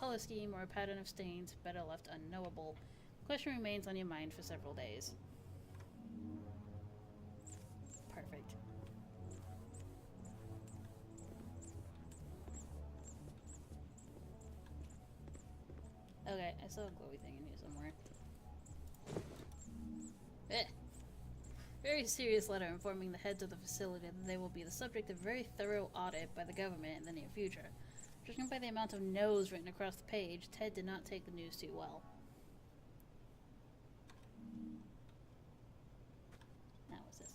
color scheme or a pattern of stains better left unknowable. The question remains on your mind for several days. Perfect. Okay, I saw a glowy thing in here somewhere. Eh. Very serious letter informing the heads of the facility that they will be the subject of a very thorough audit by the government in the near future. Judging by the amount of no's written across the page, Ted did not take the news too well. Now what's this?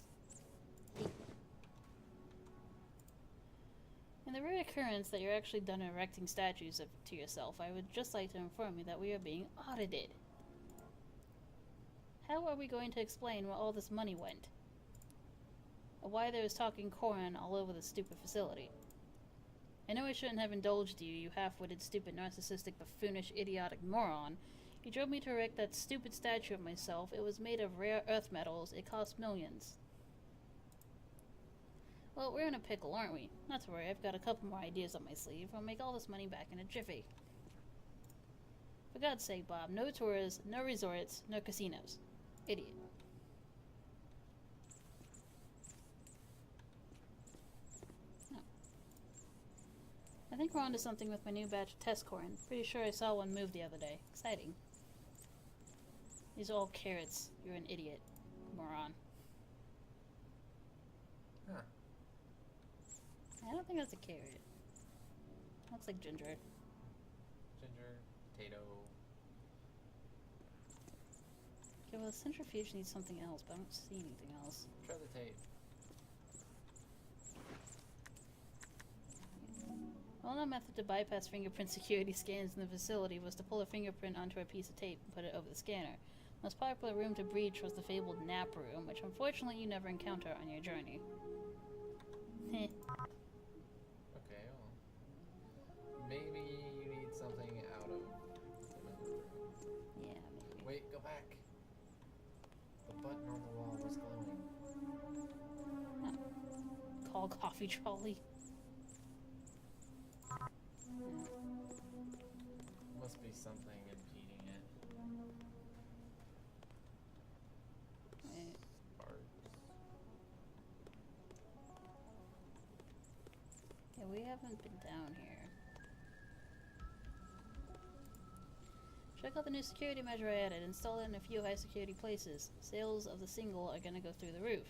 In the rare occurrence that you're actually done erecting statues to yourself, I would just like to inform you that we are being audited. How are we going to explain where all this money went? Or why there is talking corn all over the stupid facility? I know I shouldn't have indulged you, you half-witted, stupid, narcissistic, buffoonish, idiotic moron. You drove me to erect that stupid statue of myself. It was made of rare earth metals. It cost millions. Well, we're in a pickle, aren't we? Not to worry, I've got a couple more ideas up my sleeve. I'll make all this money back in a jiffy. For God's sake, Bob, no tours, no resorts, no casinos. Idiot. Oh. I think we're onto something with my new batch of test corn. Pretty sure I saw one move the other day. Exciting. These are all carrots. You're an idiot. Moron. Huh. I don't think that's a carrot. Looks like ginger. Ginger, potato. Okay, well, the centrifuge needs something else, but I don't see anything else. Try the tape. Well-known method to bypass fingerprint security scans in the facility was to pull a fingerprint onto a piece of tape and put it over the scanner. The most popular room to breach was the fabled nap room, which unfortunately you never encounter on your journey. Heh. Okay, well. Maybe you need something out of the maneuver. Yeah, maybe. Wait, go back. The button on the wall was glowing. Oh. Call coffee trolley. Must be something impeding it. Wait. Sparks. Yeah, we haven't been down here. Check out the new security measure I added. Install it in a few high security places. Sales of the single are gonna go through the roof.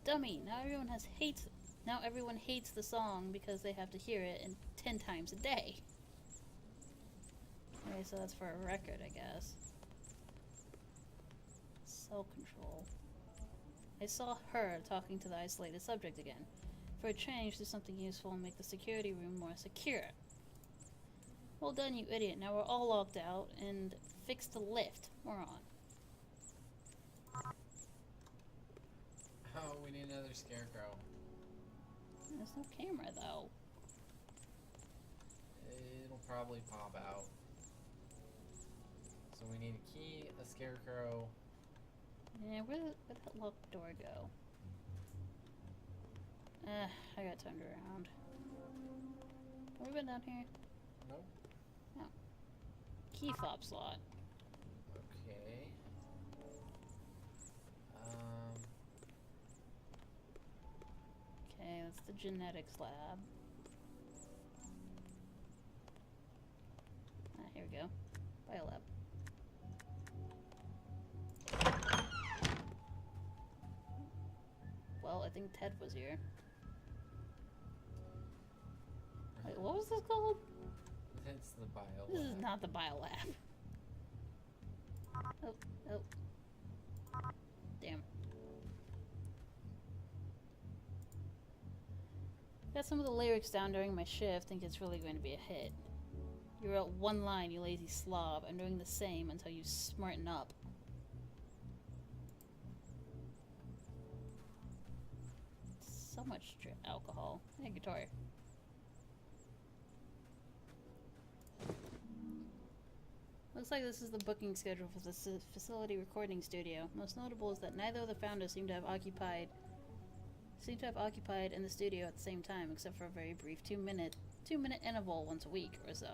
Dummy! Now everyone hates the song because they have to hear it 10 times a day. Okay, so that's for a record, I guess. Self-control. I saw her talking to the isolated subject again. For a change, do something useful and make the security room more secure. Well done, you idiot. Now we're all locked out, and fix the lift. Moron. Oh, we need another scarecrow. There's no camera, though. It'll probably pop out. So we need a key, a scarecrow. Yeah, where'd that locked door go? I got turned around. Have we been down here? Nope. No. Key fob slot. Okay. Okay, that's the genetics lab. Ah, here we go. Biolab. Well, I think Ted was here. Wait, what was this called? It's the bio. This is not the biolab. Oh, oh. Damn. Got some of the lyrics down during my shift. Think it's really going to be a hit. You wrote one line, you lazy slob. I'm doing the same until you smarten up. So much alcohol. Hey, guitar. Looks like this is the booking schedule for the seem to have occupied in the studio at the same time, except for a very brief two-minute interval once a week or so.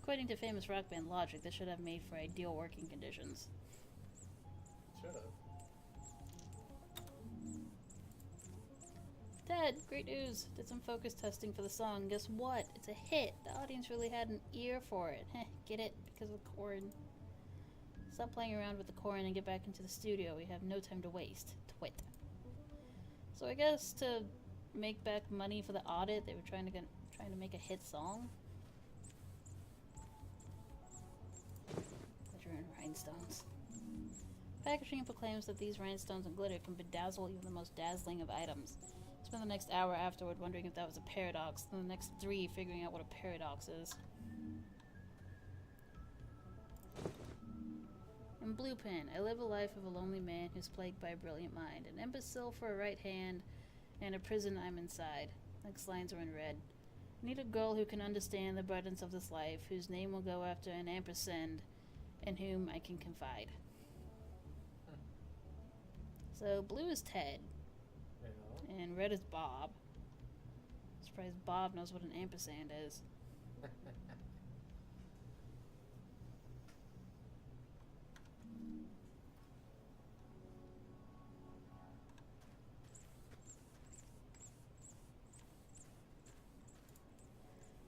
According to famous rock band Logic, this should have made for ideal working conditions. Should have. Ted, great news! Did some focus testing for the song. Guess what? It's a hit. The audience really had an ear for it. Heh, get it? Because of the corn. Stop playing around with the corn and get back into the studio. We have no time to waste. Twit. So I guess to make back money for the audit, they were trying to make a hit song. Glitter and rhinestones. Packaging proclaims that these rhinestones and glitter can bedazzle even the most dazzling of items. Spend the next hour afterward wondering if that was a paradox, and the next 3 figuring out what a paradox is. In Blue Pen, I live a life of a lonely man who's plagued by a brilliant mind, an imbecile for a right hand, and a prison I'm inside. Next lines are in red. I need a girl who can understand the burdens of this life, whose name will go after an ampersand, in whom I can confide. So blue is Ted, Yeah. and red is Bob. Surprised Bob knows what an ampersand is.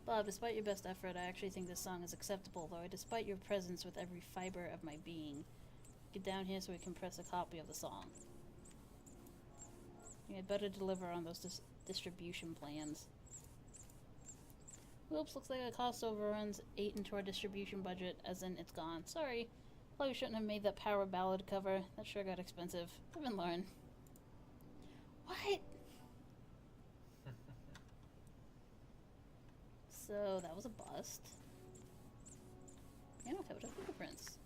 Bob, despite your best effort, I actually think this song is acceptable, though I despite your presence with every fiber of my being. Get down here so we can press a copy of the song. You had better deliver on those distribution plans. Whoops, looks like a cost overruns ate into our distribution budget, as in it's gone. Sorry. Probably shouldn't have made that power ballad cover. That sure got expensive. Live and learn. What? So that was a bust. And okay, what are fingerprints?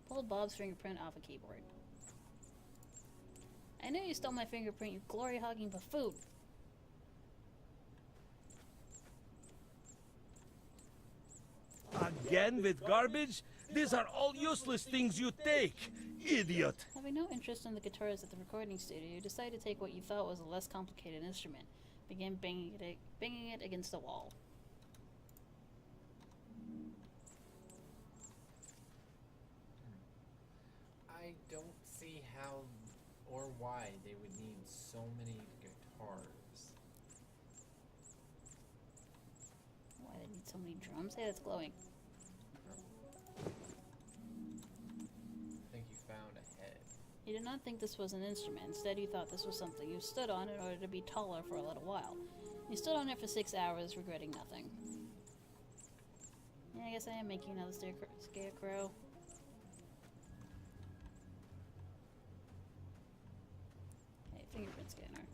Pulled Bob's fingerprint off a keyboard. I knew you stole my fingerprint, you glory-hogging buffoon. Again with garbage? These are all useless things you take, idiot! Having no interest in the guitars at the recording studio, you decided to take what you thought was a less complicated instrument. Began banging it against the wall. I don't see how or why they would need so many guitars. Why they need so many drums? Hey, that's glowing. I think you found a head. You did not think this was an instrument. Instead, you thought this was something you stood on in order to be taller for a little while. You stood on it for 6 hours, regretting nothing. Yeah, I guess I am making another scarecrow. Hey, fingerprint scanner.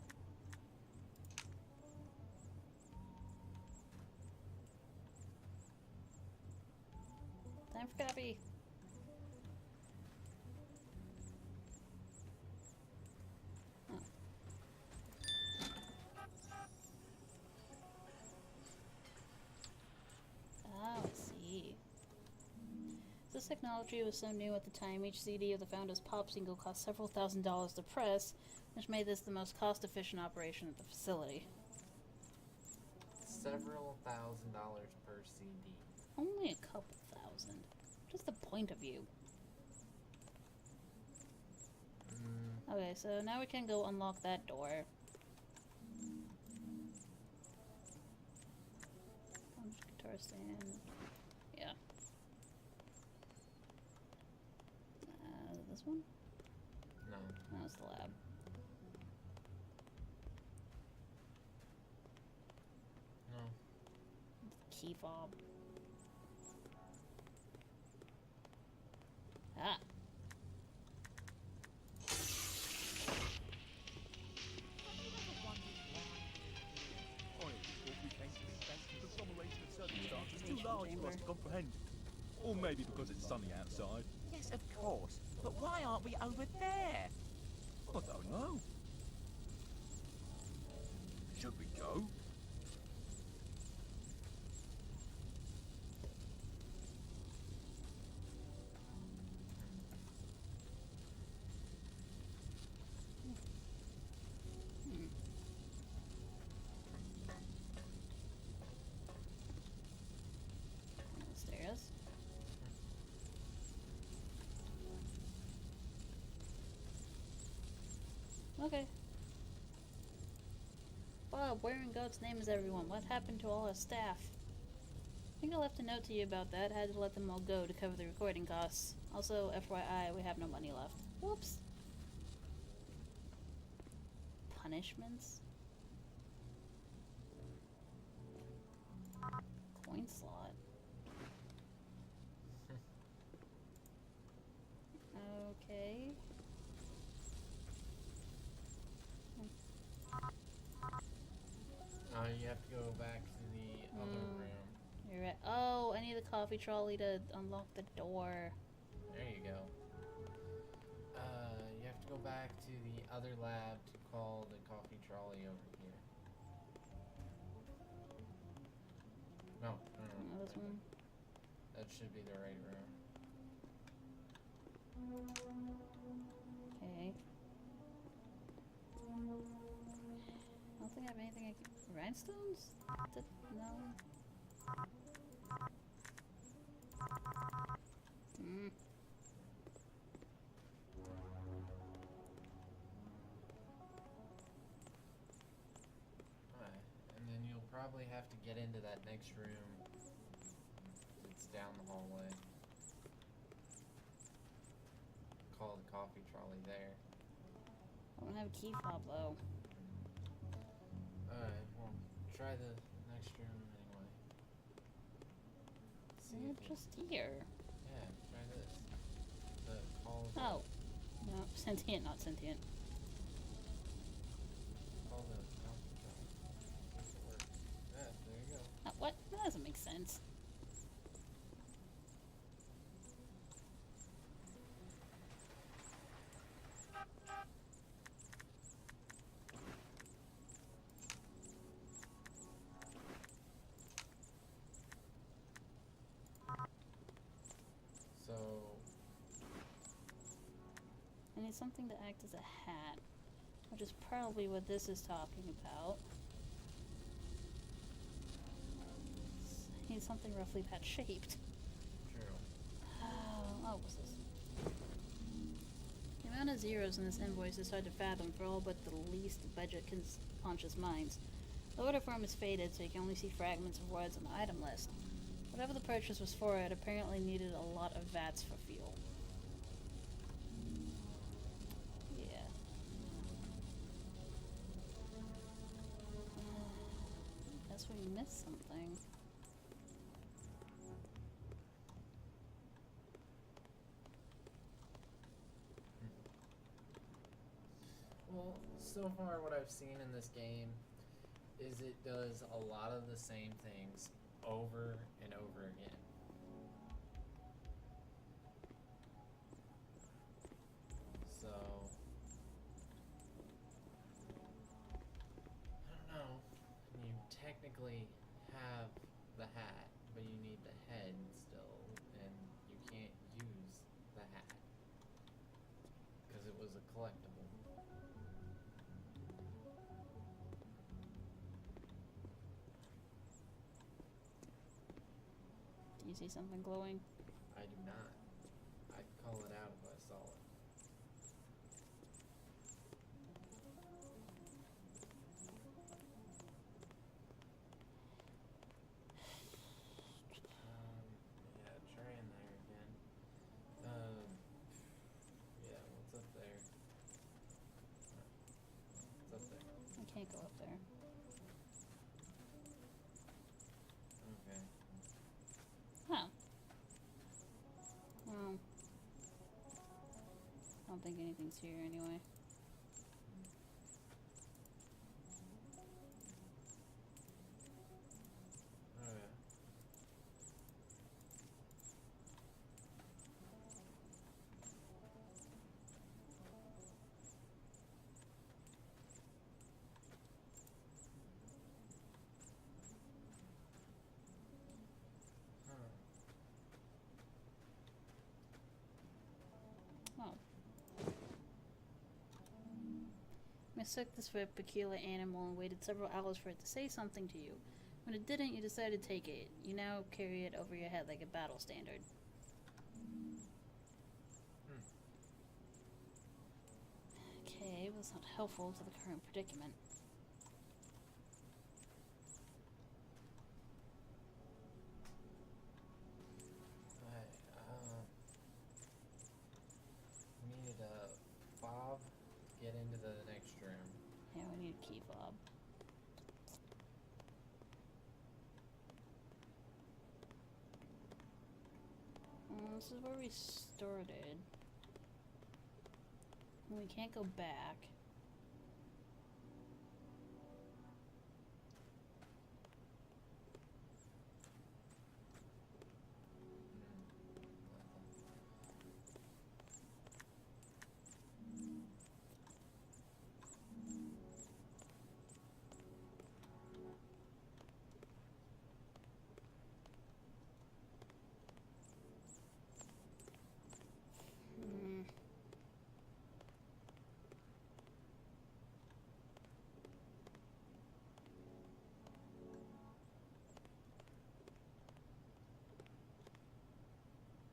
Time for copy. This technology was so new at the time, each CD of the Founders Pop single cost several $1,000s to press, which made this the most cost-efficient operation at the facility. Several $1,000s per CD. Only a couple thousand. What is the point of you? Okay, so now we can go unlock that door. Guitar stand. Yeah. This one? No. No, it's the lab. No. Key fob. Ah. Too large for us to comprehend. Or maybe because it's sunny outside. Yes, of course. But why aren't we over there? I don't know. Should we go? Okay. Bob, where in God's name is everyone? What happened to all our staff? I think I left a note to you about that. I had to let them all go to cover the recording costs. Also, FYI, we have no money left. Whoops. Punishments? Coin slot. Okay. You have to go back to the other room. You're right. Oh, I need the coffee trolley to unlock the door. There you go. You have to go back to the other lab to call the coffee trolley over here. No. Oh, this one. That should be the right room. Okay. I don't think I have anything I can... Rhinestones? No. Alright, and then you'll probably have to get into that next room. It's down the hallway. Call the coffee trolley there. I don't have a key fob though. Alright, well, try the next room anyway. See They're if it- just here. Yeah, try this. The call the, Oh. No, sentient, not sentient. call the coffee trolley. If it works. Yeah, there you go. What? That doesn't make sense. So, I need something to act as a hat, which is probably what this is talking about. I need something roughly that shaped. true. Oh, what's this? The amount of zeros in this invoice is hard to fathom for all but the least budget-conscious minds. The order form is faded, so you can only see fragments of words on the item list. Whatever the purchase was for, it apparently needed a lot of vats for fuel. Yeah. Guess we missed something. Well, so far what I've seen in this game is it does a lot of the same things over and over again. So, I don't know. You technically have the hat, but you need the head still, and you can't use the hat because it was a collectible. Do you see something glowing? I do not. I'd call it out if I saw it. Yeah, try in there again. Yeah, what's up there? What's up there? I can't go up there. Okay. Huh. Well, I don't think anything's here anyway. Oh yeah. Huh. Oh. Mistook this for a peculiar animal and waited several hours for it to say something to you. When it didn't, you decided to take it. You now carry it over your head like a battle standard. Okay, but that's not helpful to the current predicament. Alright, we need a fob to get into the next room. Yeah, we need a key fob. This is where we started. We can't go back. Hmm.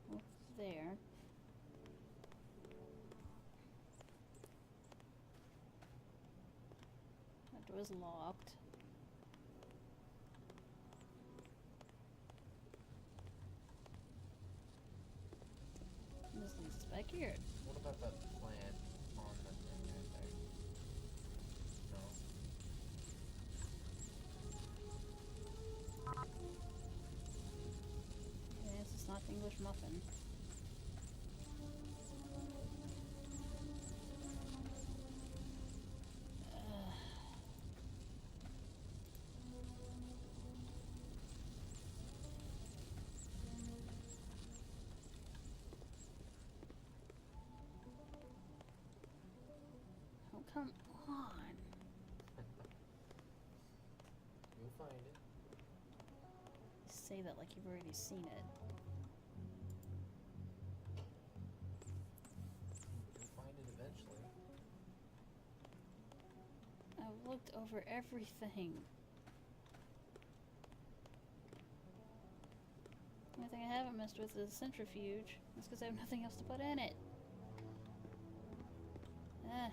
What's there? That door's locked. This leads us back here. What about that plant on the thing right there? No? Yes, it's not English muffin. Oh, come on. You'll find it. You say that like you've already seen it. You'll find it eventually. I've looked over everything. The only thing I haven't messed with is the centrifuge. That's because I have nothing else to put in it. Ugh.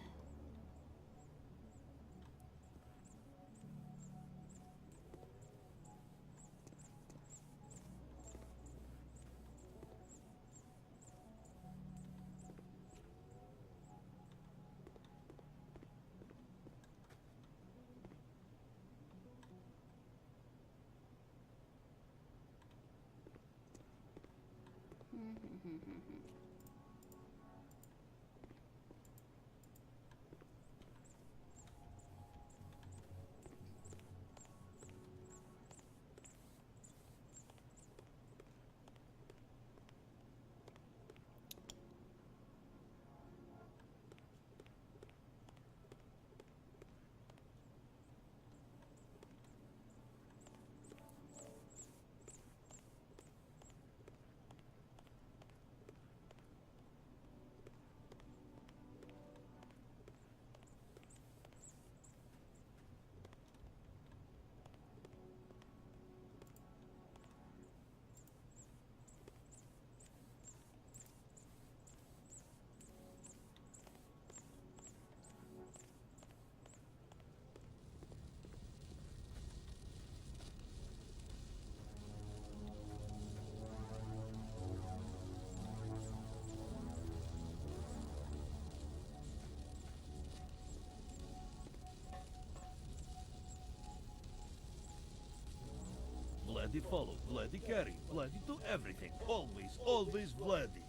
Bloody follow, bloody carry, bloody do everything. Always, always bloody.